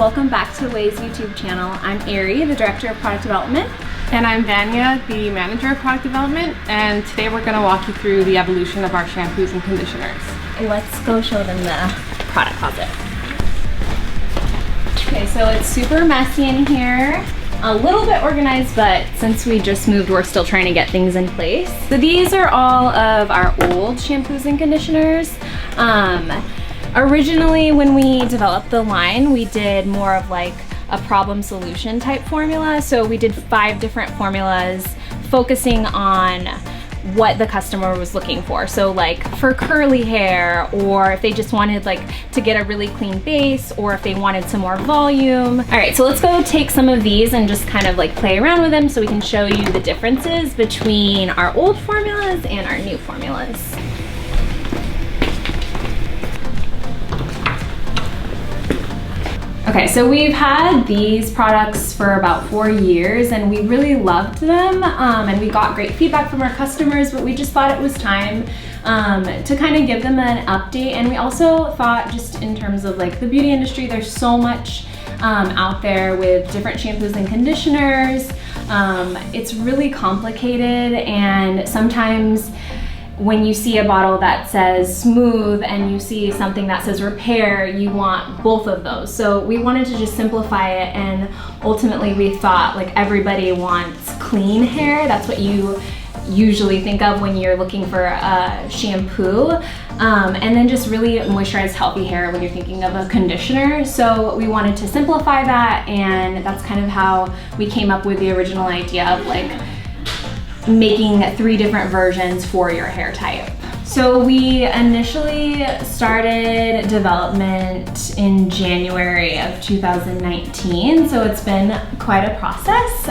welcome back to Ouai's YouTube channel. I'm Arie, the Director of Product Development. And I'm Vania, the Manager of Product Development, and today we're going to walk you through the evolution of our shampoos and conditioners. Let's go show them the product closet. Okay, so it's super messy in here. A little bit organized, but since we just moved, we're still trying to get things in place. So these are all of our old shampoos and conditioners. Originally, when we developed the line, we did more of like a problem solution type formula. So we did 5 different formulas focusing on what the customer was looking for. So like for curly hair, or if they just wanted like to get a really clean base, or if they wanted some more volume. All right, so let's go take some of these and just kind of like play around with them so we can show you the differences between our old formulas and our new formulas. Okay, so we've had these products for about 4 years and we really loved them, and we got great feedback from our customers, but we just thought it was time to kind of give them an update. And we also thought, just in terms of like the beauty industry, there's so much out there with different shampoos and conditioners. It's really complicated, and sometimes when you see a bottle that says smooth and you see something that says repair, you want both of those. So we wanted to just simplify it, and ultimately we thought like everybody wants clean hair. That's what you usually think of when you're looking for a shampoo. And then just really moisturized, healthy hair when you're thinking of a conditioner. So we wanted to simplify that, and that's kind of how we came up with the original idea of like making 3 different versions for your hair type. So we initially started development in January of 2019, so it's been quite a process.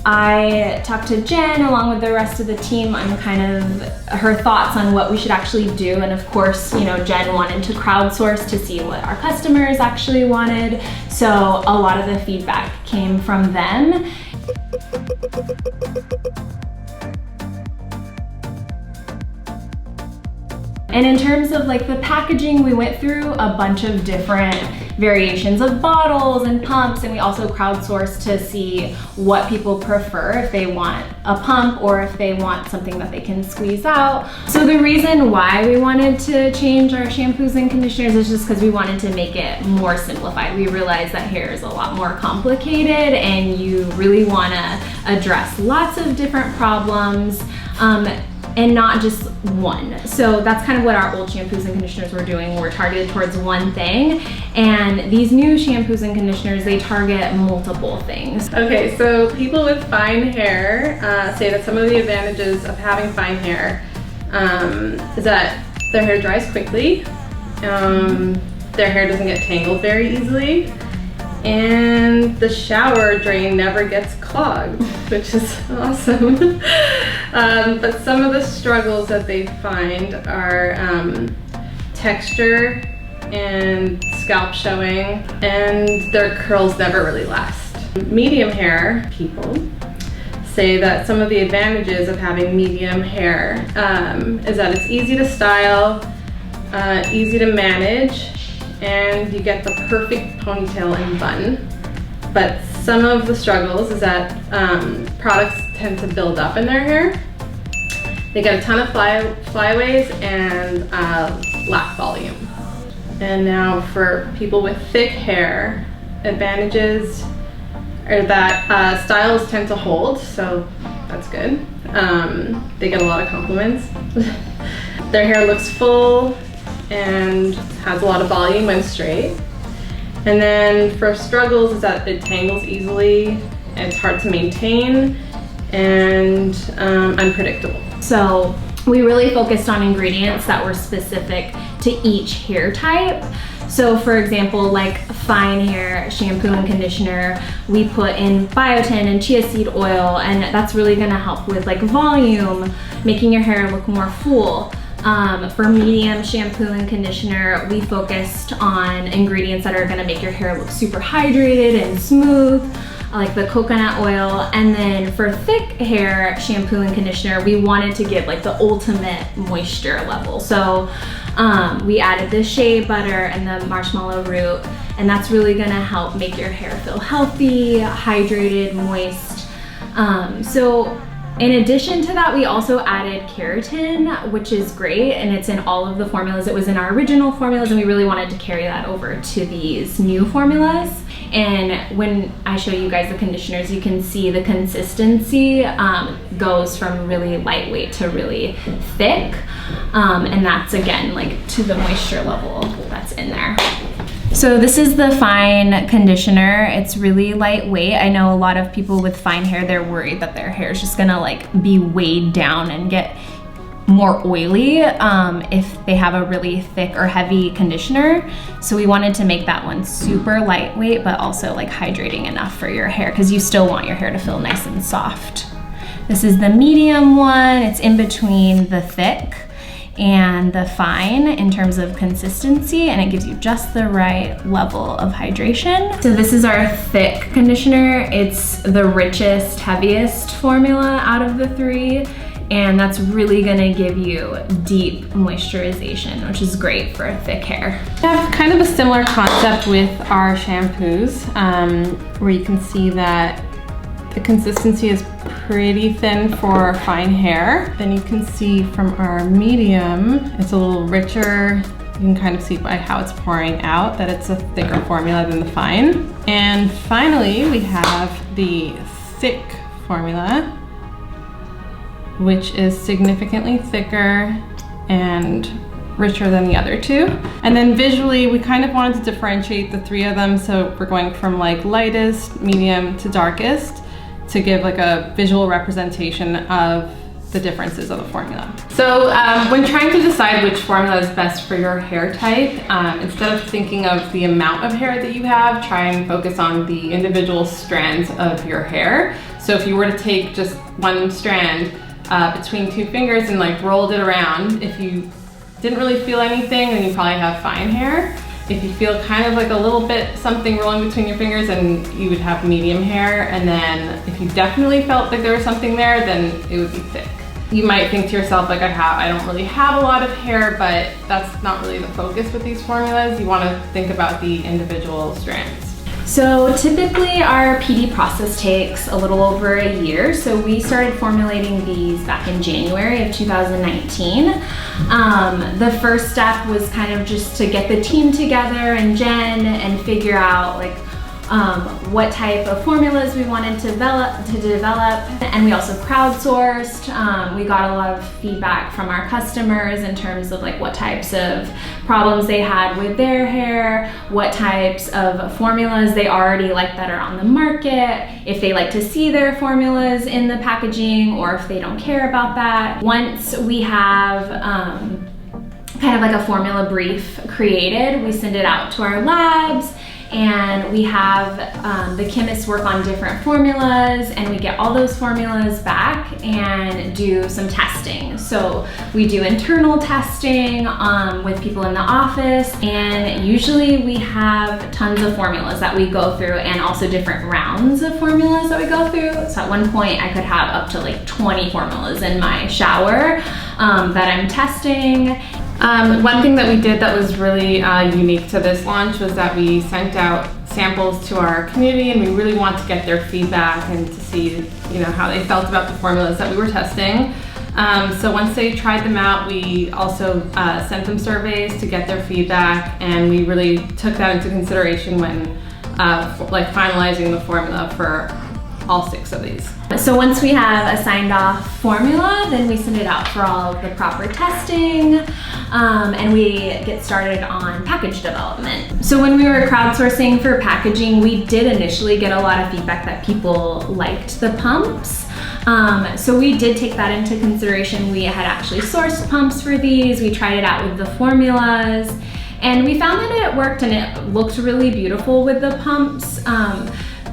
I talked to Jen along with the rest of the team on kind of her thoughts on what we should actually do, and of course, you know, Jen wanted to crowdsource to see what our customers actually wanted, so a lot of the feedback came from them. And in terms of like the packaging, we went through a bunch of different variations of bottles and pumps, and we also crowdsourced to see what people prefer, if they want a pump or if they want something that they can squeeze out. So the reason why we wanted to change our shampoos and conditioners is just because we wanted to make it more simplified. We realized that hair is a lot more complicated and you really want to address lots of different problems. And not just one. So that's kind of what our old shampoos and conditioners were doing. We're targeted towards one thing. And these new shampoos and conditioners, they target multiple things. Okay, so people with fine hair say that some of the advantages of having fine hair is that their hair dries quickly, their hair doesn't get tangled very easily, and the shower drain never gets clogged, which is awesome. But some of the struggles that they find are texture and scalp showing, and their curls never really last. Medium hair people say that some of the advantages of having medium hair is that it's easy to style, easy to manage, and you get the perfect ponytail and bun. But some of the struggles is that products tend to build up in their hair. They get a ton of flyaways and lack volume. And now for people with thick hair, advantages are that styles tend to hold, so that's good. They get a lot of compliments. Their hair looks full and has a lot of volume when straight. And then for struggles is that it tangles easily, and it's hard to maintain, and unpredictable. So we really focused on ingredients that were specific to each hair type. So for example, like fine hair shampoo and conditioner, we put in biotin and chia seed oil, and that's really gonna help with like volume, making your hair look more full. For medium shampoo and conditioner, we focused on ingredients that are gonna make your hair look super hydrated and smooth, like the coconut oil. And then for thick hair shampoo and conditioner, we wanted to give like the ultimate moisture level. So we added the shea butter and the marshmallow root, and that's really gonna help make your hair feel healthy, hydrated, moist. So in addition to that, we also added keratin, which is great, and it's in all of the formulas. It was in our original formulas, and we really wanted to carry that over to these new formulas. And when I show you guys the conditioners, you can see the consistency goes from really lightweight to really thick. And that's, again, like to the moisture level that's in there. So this is the fine conditioner. It's really lightweight. I know a lot of people with fine hair, they're worried that their hair is just gonna like be weighed down and get more oily if they have a really thick or heavy conditioner. So we wanted to make that one super lightweight, but also like hydrating enough for your hair, because you still want your hair to feel nice and soft. This is the medium one. It's in between the thick and the fine in terms of consistency, and it gives you just the right level of hydration. So this is our thick conditioner. It's the richest, heaviest formula out of the three, and that's really gonna give you deep moisturization, which is great for thick hair. We have kind of a similar concept with our shampoos, where you can see that the consistency is pretty thin for fine hair. Then you can see from our medium, it's a little richer. You can kind of see by how it's pouring out that it's a thicker formula than the fine. And finally, we have the thick formula, which is significantly thicker and richer than the other two. And then visually, we kind of wanted to differentiate the three of them. So we're going from like lightest, medium to darkest, to give like a visual representation of the differences of the formula. So when trying to decide which formula is best for your hair type, instead of thinking of the amount of hair that you have, try and focus on the individual strands of your hair. So if you were to take just one strand between two fingers and like rolled it around, if you didn't really feel anything, then you probably have fine hair. If you feel kind of like a little bit something rolling between your fingers, then you would have medium hair. And then if you definitely felt like there was something there, then it would be thick. You might think to yourself, like, I don't really have a lot of hair, but that's not really the focus with these formulas. You want to think about the individual strands. So typically our PD process takes a little over a year. So we started formulating these back in January of 2019. The first step was kind of just to get the team together and Jen and figure out like what type of formulas we wanted to develop. And we also crowdsourced. We got a lot of feedback from our customers in terms of like what types of problems they had with their hair, what types of formulas they already like that are on the market, if they like to see their formulas in the packaging or if they don't care about that. Once we have kind of like a formula brief created, we send it out to our labs, and we have the chemists work on different formulas, and we get all those formulas back and do some testing. So we do internal testing with people in the office, and usually we have tons of formulas that we go through and also different rounds of formulas that we go through. So at one point I could have up to like 20 formulas in my shower that I'm testing. One thing that we did that was really unique to this launch was that we sent out samples to our community, and we really want to get their feedback and to see, how they felt about the formulas that we were testing. So once they tried them out, we also sent them surveys to get their feedback, and we really took that into consideration when finalizing the formula for all 6 of these. So once we have a signed off formula, then we send it out for all of the proper testing, and we get started on package development. So when we were crowdsourcing for packaging, we did initially get a lot of feedback that people liked the pumps. So we did take that into consideration. We had actually sourced pumps for these. We tried it out with the formulas, and we found that it worked and it looked really beautiful with the pumps.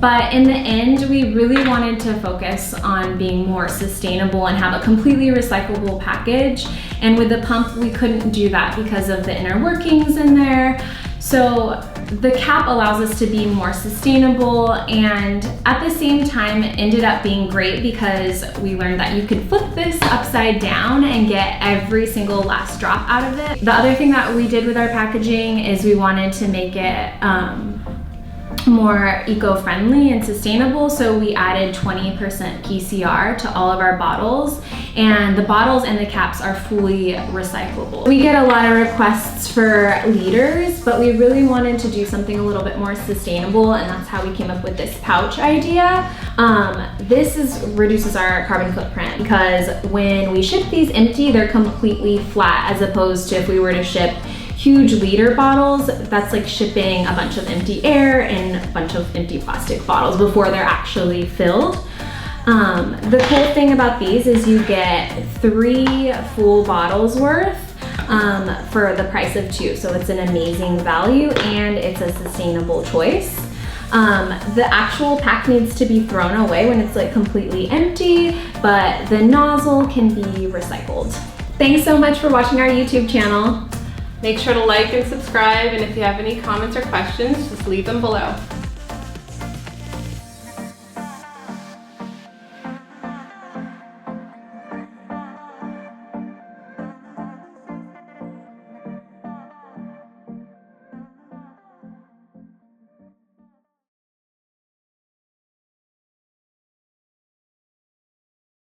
But in the end, we really wanted to focus on being more sustainable and have a completely recyclable package. And with the pump, we couldn't do that because of the inner workings in there. So The cap allows us to be more sustainable, and at the same time it ended up being great because we learned that you can flip this upside down and get every single last drop out of it. The other thing that we did with our packaging is we wanted to make it more eco-friendly and sustainable, so we added 20% PCR to all of our bottles, and the bottles and the caps are fully recyclable. We get a lot of requests for liters, but we really wanted to do something a little bit more sustainable, and that's how we came up with this pouch idea. This reduces our carbon footprint because when we ship these empty, they're completely flat, as opposed to if we were to ship huge liter bottles, that's like shipping a bunch of empty air and a bunch of empty plastic bottles before they're actually filled. The cool thing about these is you get 3 full bottles worth for the price of 2. So it's an amazing value and it's a sustainable choice. The actual pack needs to be thrown away when it's like completely empty, but the nozzle can be recycled. Thanks so much for watching our YouTube channel. Make sure to like and subscribe, and if you have any comments or questions, just leave them below.